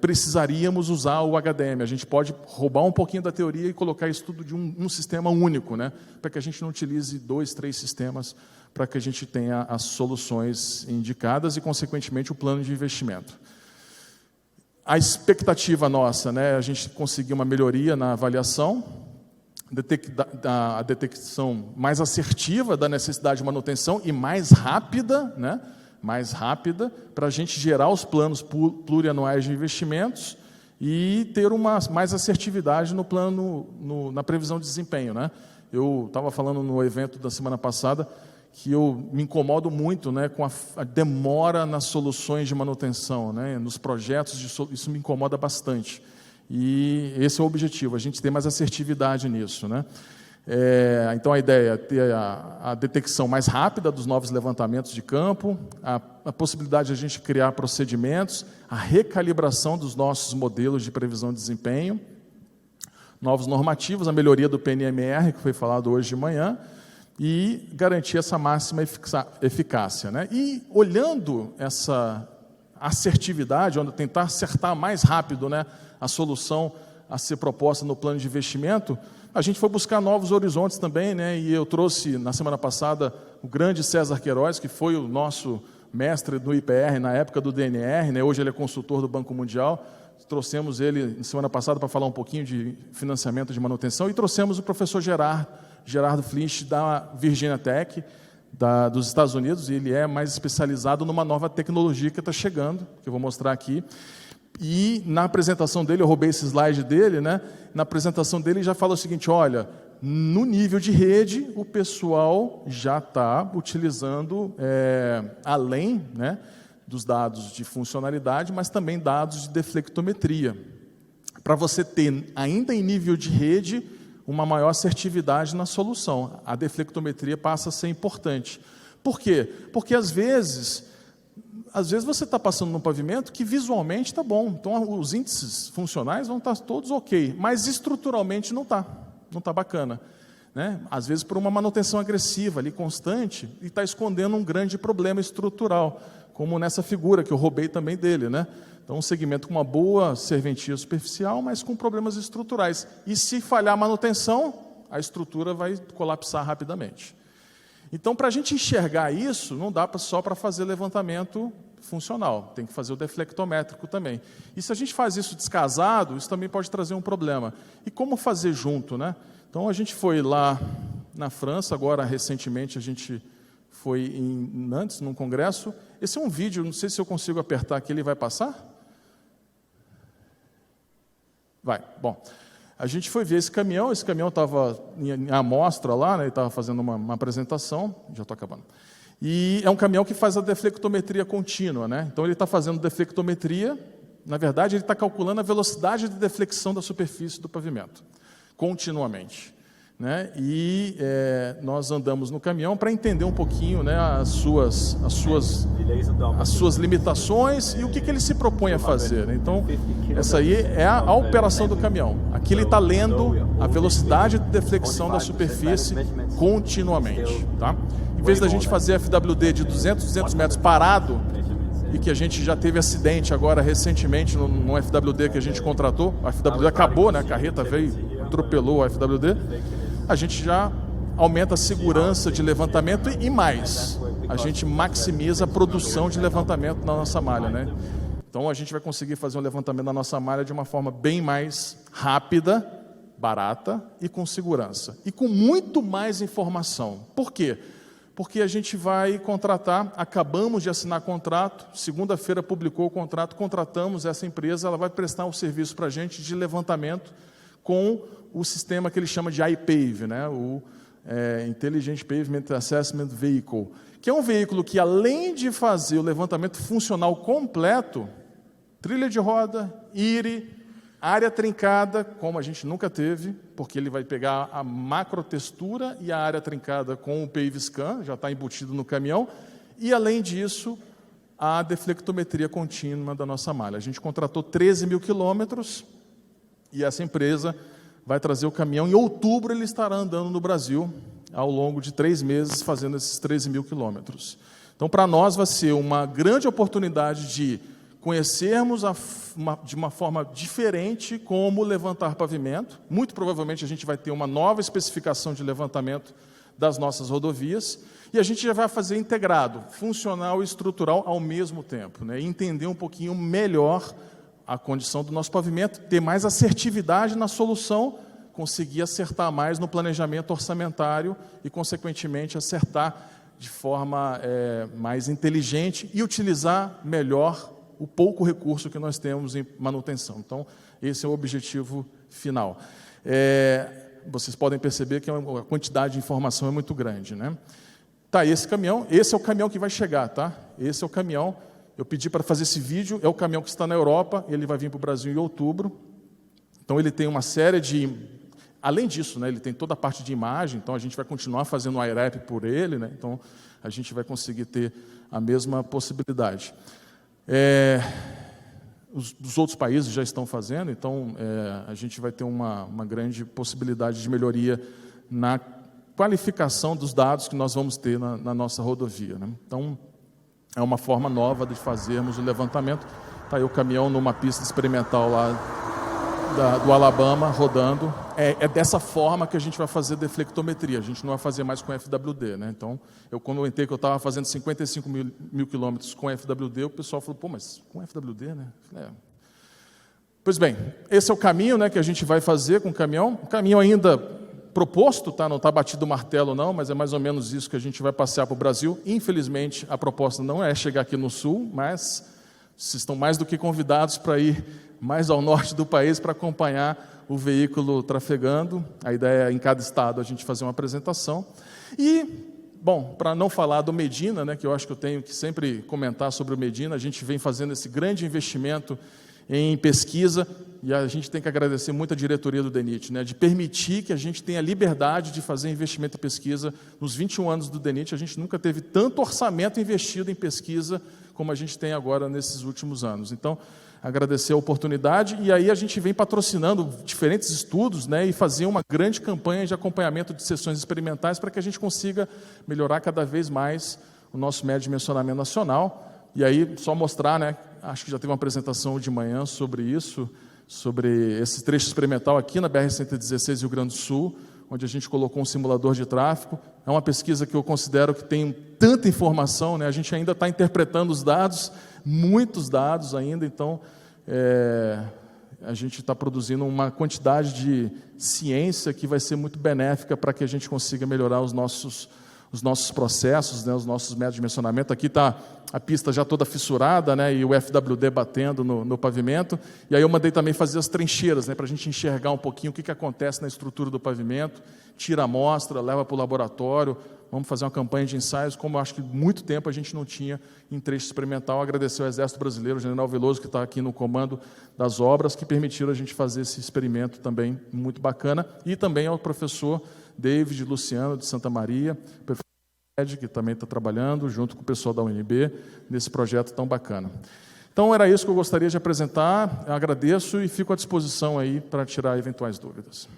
precisaríamos usar o HDM. A gente pode roubar um pouquinho da teoria e colocar isso tudo de um sistema único, né? Para que a gente não utilize 2, 3 sistemas, para que a gente tenha as soluções indicadas e, consequentemente, o plano de investimento. A expectativa nossa, né, a gente conseguir uma melhoria na avaliação, a detecção mais assertiva da necessidade de manutenção e mais rápida, né, para a gente gerar os planos plurianuais de investimentos e ter uma mais assertividade no plano, na previsão de desempenho, né? Eu estava falando no evento da semana passada que eu me incomodo muito, né, com a demora nas soluções de manutenção, né, nos projetos, isso me incomoda bastante. E esse é o objetivo, a gente ter mais assertividade nisso, né? Então, a ideia é ter a detecção mais rápida dos novos levantamentos de campo, a possibilidade de a gente criar procedimentos, a recalibração dos nossos modelos de previsão de desempenho, novos normativos, a melhoria do PNMR, que foi falado hoje de manhã, e garantir essa máxima eficácia, né? E olhando essa assertividade, onde tentar acertar mais rápido, né, a solução a ser proposta no plano de investimento, a gente foi buscar novos horizontes também, né? E eu trouxe na semana passada o grande César Queiroz, que foi o nosso mestre do IPR na época do DNR, né? Hoje ele é consultor do Banco Mundial. Trouxemos ele na semana passada para falar um pouquinho de financiamento de manutenção e trouxemos o professor Gerardo Flinch, da Virginia Tech, dos Estados Unidos, e ele é mais especializado numa nova tecnologia que está chegando, que eu vou mostrar aqui. E na apresentação dele, eu roubei esse slide dele, né? Na apresentação dele, ele já fala o seguinte: olha, no nível de rede, o pessoal já está utilizando, além, né, dos dados de funcionalidade, mas também dados de deflectometria, para você ter, ainda em nível de rede, uma maior assertividade na solução. A deflectometria passa a ser importante. Por quê? Porque, às vezes você está passando num pavimento que visualmente está bom, então os índices funcionais vão estar todos ok, mas estruturalmente não está bacana, né? Às vezes por uma manutenção agressiva ali, constante, e está escondendo um grande problema estrutural, como nessa figura que eu roubei também dele, né? Então, um segmento com uma boa serventia superficial, mas com problemas estruturais. E se falhar a manutenção, a estrutura vai colapsar rapidamente. Então, para a gente enxergar isso, não dá só para fazer levantamento funcional, tem que fazer o deflectométrico também. E se a gente faz isso descasado, isso também pode trazer um problema. E como fazer junto, né? Então, a gente foi lá na França, agora, recentemente, a gente foi em Nantes, num congresso. Esse é um vídeo, não sei se eu consigo apertar aqui, ele vai passar? Vai, bom. A gente foi ver esse caminhão estava em amostra lá, né, ele estava fazendo uma apresentação, já estou acabando. E é um caminhão que faz a deflectometria contínua, né? Então ele está fazendo deflectometria, na verdade ele está calculando a velocidade de deflexão da superfície do pavimento, continuamente. Né? E nós andamos no caminhão para entender um pouquinho, né, as suas limitações e o que ele se propõe a fazer. Né? Então, essa aí é a operação do caminhão. Aqui ele está lendo a velocidade de deflexão da superfície continuamente. Tá? Em vez da gente fazer FWD de 200 metros parado, e que a gente já teve acidente agora recentemente no FWD que a gente contratou, a FWD acabou, né? A carreta veio, atropelou a FWD, a gente já aumenta a segurança de levantamento e mais, a gente maximiza a produção de levantamento na nossa malha, né? Então a gente vai conseguir fazer um levantamento na nossa malha de uma forma bem mais rápida, barata e com segurança. E com muito mais informação. Por quê? Porque a gente vai contratar, acabamos de assinar contrato, segunda-feira publicou o contrato, contratamos essa empresa, ela vai prestar um serviço para a gente de levantamento com o sistema que ele chama de iPave, né? O Intelligent Pavement Assessment Vehicle, que é um veículo que, além de fazer o levantamento funcional completo, trilha de roda, IRI, área trincada, como a gente nunca teve, porque ele vai pegar a macrotextura e a área trincada com o Pave Scan, já está embutido no caminhão, e, além disso, a deflectometria contínua da nossa malha. A gente contratou 13 mil quilômetros, e essa empresa vai trazer o caminhão. Em outubro ele estará andando no Brasil, ao longo de 3 meses, fazendo esses 13 mil quilômetros. Então, para nós vai ser uma grande oportunidade de conhecermos de uma forma diferente como levantar pavimento. Muito provavelmente a gente vai ter uma nova especificação de levantamento das nossas rodovias, e a gente já vai fazer integrado, funcional e estrutural ao mesmo tempo, né? E entender um pouquinho melhor a condição do nosso pavimento, ter mais assertividade na solução, conseguir acertar mais no planejamento orçamentário e, consequentemente, acertar de forma mais inteligente e utilizar melhor o pouco recurso que nós temos em manutenção. Então, esse é o objetivo final. Vocês podem perceber que a quantidade de informação é muito grande, né? Tá, esse é o caminhão que vai chegar, tá? Esse é o caminhão. Eu pedi para fazer esse vídeo, é o caminhão que está na Europa, ele vai vir para o Brasil em outubro. Então ele tem uma série de... Além disso, né, ele tem toda a parte de imagem, então a gente vai continuar fazendo o IREP por ele, né, então a gente vai conseguir ter a mesma possibilidade. Os outros países já estão fazendo, então a gente vai ter uma grande possibilidade de melhoria na qualificação dos dados que nós vamos ter na nossa rodovia, né? Então, é uma forma nova de fazermos o levantamento. Está aí o caminhão numa pista experimental lá do Alabama, rodando. É dessa forma que a gente vai fazer deflectometria. A gente não vai fazer mais com FWD, né? Então, quando eu entrei que eu estava fazendo 55 mil quilômetros com FWD, o pessoal falou, pô, mas com FWD, né? Pois bem, esse é o caminho, né, que a gente vai fazer com o caminhão. O caminhão ainda proposto, tá? Não está batido o martelo não, mas é mais ou menos isso que a gente vai passear para o Brasil. Infelizmente, a proposta não é chegar aqui no sul, mas vocês estão mais do que convidados para ir mais ao norte do país para acompanhar o veículo trafegando. A ideia é, em cada estado, a gente fazer uma apresentação. E, bom, para não falar do Medina, né, que eu acho que eu tenho que sempre comentar sobre o Medina, a gente vem fazendo esse grande investimento em pesquisa, e a gente tem que agradecer muito a diretoria do DENIT, né, de permitir que a gente tenha liberdade de fazer investimento em pesquisa. Nos 21 anos do DENIT, a gente nunca teve tanto orçamento investido em pesquisa como a gente tem agora nesses últimos anos. Então, agradecer a oportunidade, e aí a gente vem patrocinando diferentes estudos, né, e fazer uma grande campanha de acompanhamento de sessões experimentais para que a gente consiga melhorar cada vez mais o nosso médio dimensionamento nacional. E aí, só mostrar, né, acho que já teve uma apresentação de manhã sobre isso, sobre esse trecho experimental aqui na BR-116, Rio Grande do Sul, onde a gente colocou um simulador de tráfego. É uma pesquisa que eu considero que tem tanta informação, né? A gente ainda está interpretando os dados, muitos dados ainda, então a gente está produzindo uma quantidade de ciência que vai ser muito benéfica para que a gente consiga melhorar os nossos processos, né, os nossos métodos de dimensionamento. Aqui está a pista já toda fissurada, né, e o FWD batendo no pavimento. E aí eu mandei também fazer as trincheiras, né, para a gente enxergar um pouquinho o que acontece na estrutura do pavimento, tira a amostra, leva para o laboratório. Vamos fazer uma campanha de ensaios, como eu acho que muito tempo a gente não tinha em trecho experimental. Agradecer ao Exército Brasileiro, o General Veloso, que está aqui no comando das obras, que permitiram a gente fazer esse experimento também muito bacana, e também ao professor David Luciano, de Santa Maria, professor Ed, que também está trabalhando, junto com o pessoal da UNB, nesse projeto tão bacana. Então, era isso que eu gostaria de apresentar. Eu agradeço e fico à disposição aí para tirar eventuais dúvidas.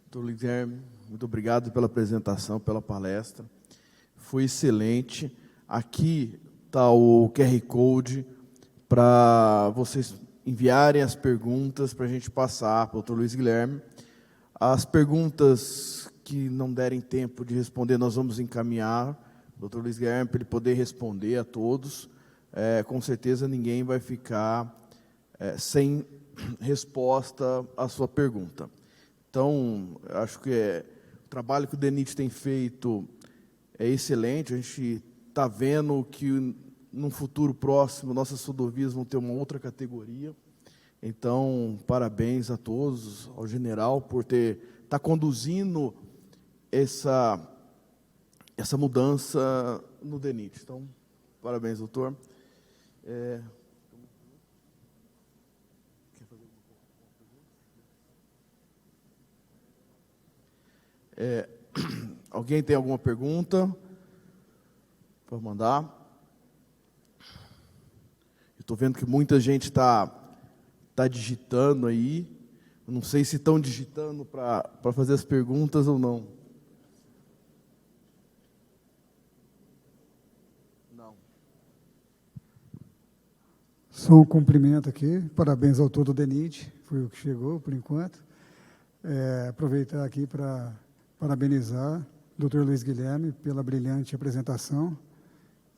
Doutor Luiz Guilherme, muito obrigado pela apresentação, pela palestra. Foi excelente. Aqui está o QR Code para vocês enviarem as perguntas para a gente passar para o doutor Luiz Guilherme. As perguntas que não derem tempo de responder, nós vamos encaminhar o doutor Luiz Guilherme para ele poder responder a todos. Com certeza ninguém vai ficar sem resposta à sua pergunta. Então, acho que o trabalho que o DENIT tem feito é excelente. A gente está vendo que, num futuro próximo, nossas rodovias vão ter uma outra categoria. Então, parabéns a todos, ao general, por estar conduzindo essa mudança no DENIT. Então, parabéns, doutor. Alguém tem alguma pergunta para mandar? Estou vendo que muita gente está digitando aí. Eu não sei se estão digitando para fazer as perguntas ou não. Não. Só um cumprimento aqui. Parabéns ao todo do DENIT. Foi o que chegou, por enquanto. Aproveitar aqui para parabenizar o Dr. Luiz Guilherme pela brilhante apresentação.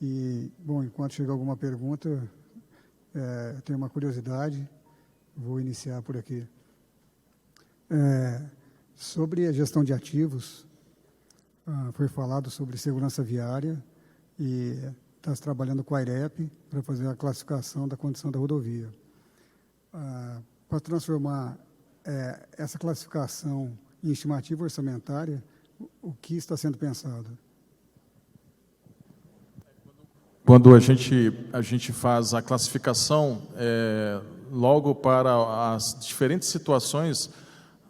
E, bom, enquanto chega alguma pergunta, tenho uma curiosidade, vou iniciar por aqui. Sobre a gestão de ativos, foi falado sobre segurança viária e está trabalhando com a AIREP para fazer a classificação da condição da rodovia. Para transformar essa classificação em estimativa orçamentária, o que está sendo pensado? Quando a gente faz a classificação, logo para as diferentes situações,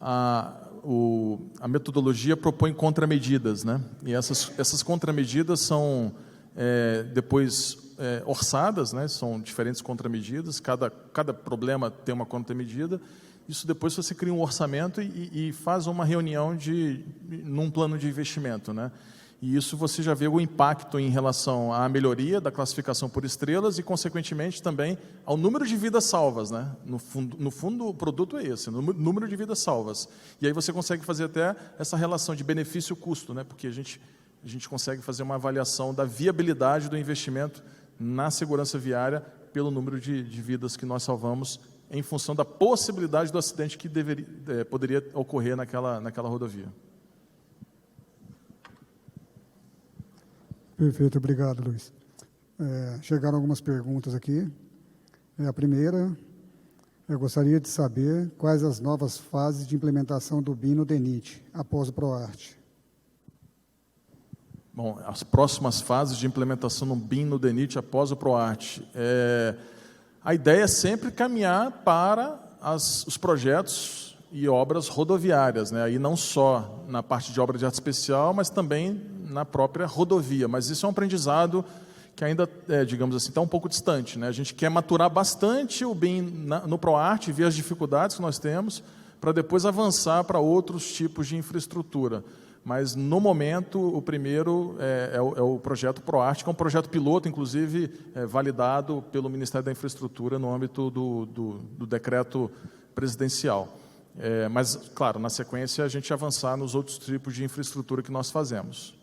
a metodologia propõe contramedidas, né? E essas contramedidas são depois orçadas, né? São diferentes contramedidas, cada problema tem uma contramedida. Isso depois você cria um orçamento e faz uma reunião num plano de investimento, né? E isso você já vê o impacto em relação à melhoria da classificação por estrelas e, consequentemente, também ao número de vidas salvas, né? No fundo, o produto é esse, o número de vidas salvas. E aí você consegue fazer até essa relação de benefício-custo, né? Porque a gente consegue fazer uma avaliação da viabilidade do investimento na segurança viária pelo número de vidas que nós salvamos em função da possibilidade do acidente que poderia ocorrer naquela rodovia. Perfeito, obrigado, Luiz. Chegaram algumas perguntas aqui. A primeira, eu gostaria de saber quais as novas fases de implementação do BIM no DENIT, após o PROARTE. Bom, as próximas fases de implementação no BIM no DENIT após o PROARTE. A ideia é sempre caminhar para os projetos e obras rodoviárias, né? Aí não só na parte de obra de arte especial, mas também na própria rodovia. Mas isso é um aprendizado que ainda, digamos assim, está um pouco distante, né? A gente quer maturar bastante o BIM no ProArt, ver as dificuldades que nós temos, para depois avançar para outros tipos de infraestrutura. Mas, no momento, o primeiro é o projeto ProArt, que é um projeto piloto, inclusive, validado pelo Ministério da Infraestrutura no âmbito do decreto presidencial. Mas, claro, na sequência, a gente avançar nos outros tipos de infraestrutura que nós fazemos.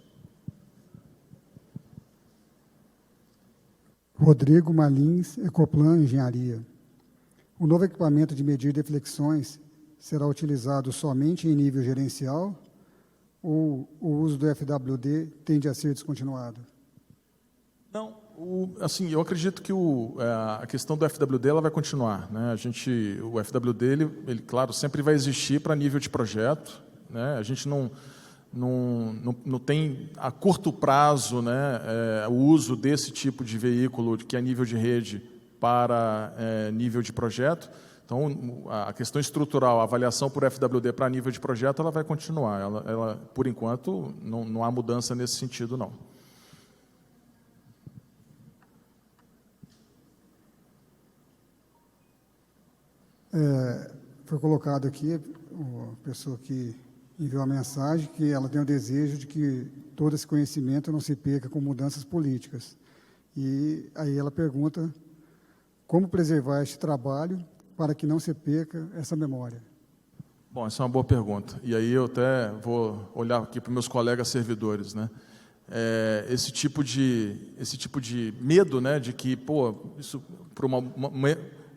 Rodrigo Malins, Ecoplan Engenharia. O novo equipamento de medir deflexões será utilizado somente em nível gerencial ou o uso do FWD tende a ser descontinuado? Não, assim, eu acredito que a questão do FWD ela vai continuar, né? O FWD, ele, claro, sempre vai existir para nível de projeto, né? A gente não tem a curto prazo, né, o uso desse tipo de veículo que é nível de rede para nível de projeto. Então, a questão estrutural, a avaliação por FWD para nível de projeto, ela vai continuar. Ela por enquanto, não há mudança nesse sentido, não. Foi colocado aqui, a pessoa que enviou a mensagem, que ela tem o desejo de que todo esse conhecimento não se perca com mudanças políticas. E aí ela pergunta como preservar este trabalho para que não se perca essa memória. Bom, essa é uma boa pergunta. E aí eu até vou olhar aqui para os meus colegas servidores, né? Esse tipo de medo, né, de que, isso para uma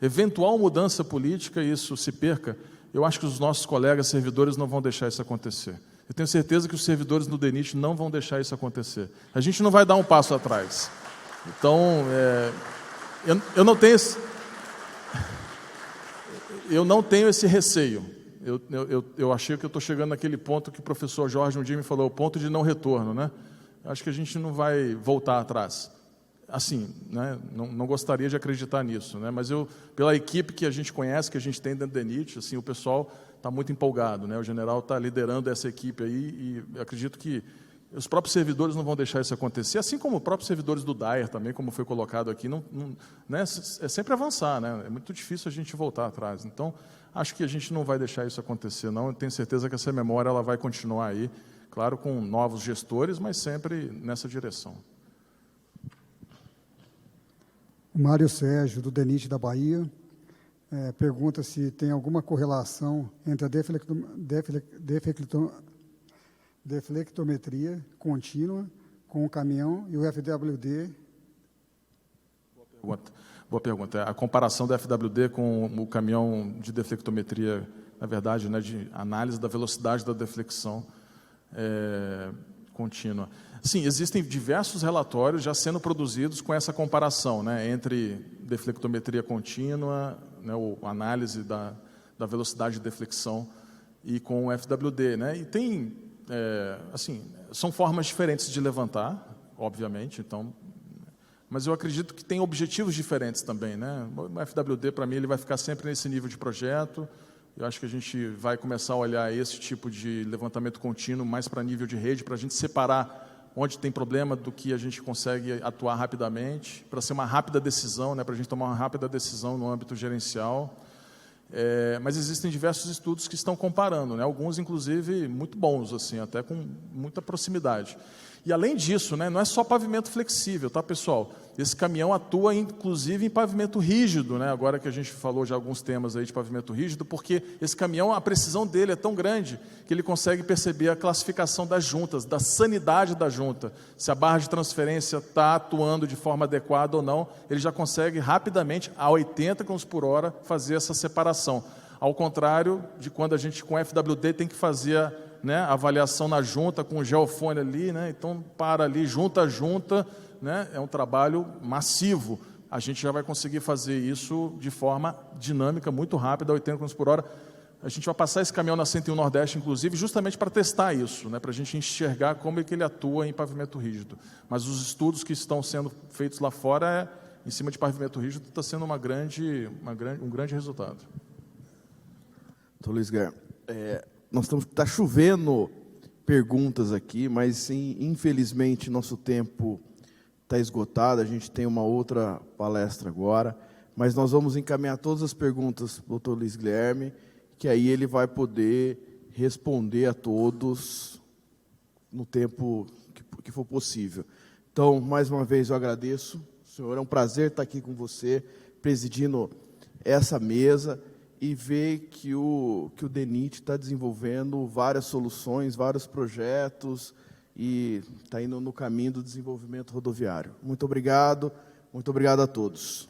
eventual mudança política isso se perca. Eu acho que os nossos colegas servidores não vão deixar isso acontecer. Eu tenho certeza que os servidores do DENIT não vão deixar isso acontecer. A gente não vai dar um passo atrás. Então, eu não tenho esse receio. Eu achei que eu estou chegando naquele ponto que o professor Jorge um dia me falou, o ponto de não retorno, né? Acho que a gente não vai voltar atrás. Assim, né, não gostaria de acreditar nisso, né, mas pela equipe que a gente conhece, que a gente tem dentro do DENIT, assim, o pessoal está muito empolgado, né, o general está liderando essa equipe aí e acredito que os próprios servidores não vão deixar isso acontecer, assim como os próprios servidores do DAER também, como foi colocado aqui, né, é sempre avançar, né, é muito difícil a gente voltar atrás. Então, acho que a gente não vai deixar isso acontecer, não. Eu tenho certeza que essa memória ela vai continuar aí, claro, com novos gestores, mas sempre nessa direção. O Mário Sérgio, do DENIT da Bahia, pergunta se tem alguma correlação entre a deflectometria contínua com o caminhão e o FWD. Boa pergunta. A comparação do FWD com o caminhão de deflectometria, na verdade, né, de análise da velocidade da deflexão contínua. Sim, existem diversos relatórios já sendo produzidos com essa comparação, né, entre deflectometria contínua, né, ou análise da velocidade de deflexão e com o FWD, né, e tem, assim, são formas diferentes de levantar, obviamente, então, mas eu acredito que tem objetivos diferentes também, né, o FWD, para mim, ele vai ficar sempre nesse nível de projeto. Eu acho que a gente vai começar a olhar esse tipo de levantamento contínuo mais para nível de rede, para a gente separar onde tem problema do que a gente consegue atuar rapidamente, para ser uma rápida decisão, né, para a gente tomar uma rápida decisão no âmbito gerencial. Mas existem diversos estudos que estão comparando, né, alguns, inclusive, muito bons, assim, até com muita proximidade. E, além disso, né, não é só pavimento flexível, tá, pessoal? Esse caminhão atua, inclusive, em pavimento rígido, né? Agora que a gente falou de alguns temas aí de pavimento rígido, porque esse caminhão, a precisão dele é tão grande que ele consegue perceber a classificação das juntas, da sanidade da junta. Se a barra de transferência está atuando de forma adequada ou não, ele já consegue rapidamente, a 80 km por hora, fazer essa separação. Ao contrário de quando a gente, com FWD, tem que fazer, né, a avaliação na junta, com o geofone ali, né, então para ali, junta a junta, né, é um trabalho massivo. A gente já vai conseguir fazer isso de forma dinâmica, muito rápida, 80 km por hora. A gente vai passar esse caminhão na 101 Nordeste, inclusive, justamente para testar isso, né, para a gente enxergar como é que ele atua em pavimento rígido. Mas os estudos que estão sendo feitos lá fora, em cima de pavimento rígido, está sendo um grande resultado. Doutor Luiz Guilherme, está chovendo perguntas aqui, mas infelizmente nosso tempo está esgotada, a gente tem uma outra palestra agora, mas nós vamos encaminhar todas as perguntas para o Dr. Luiz Guilherme, que aí ele vai poder responder a todos no tempo que for possível. Então, mais uma vez, eu agradeço. Senhor, é um prazer estar aqui com você, presidindo essa mesa e ver que o DENIT está desenvolvendo várias soluções, vários projetos e está indo no caminho do desenvolvimento rodoviário. Muito obrigado a todos.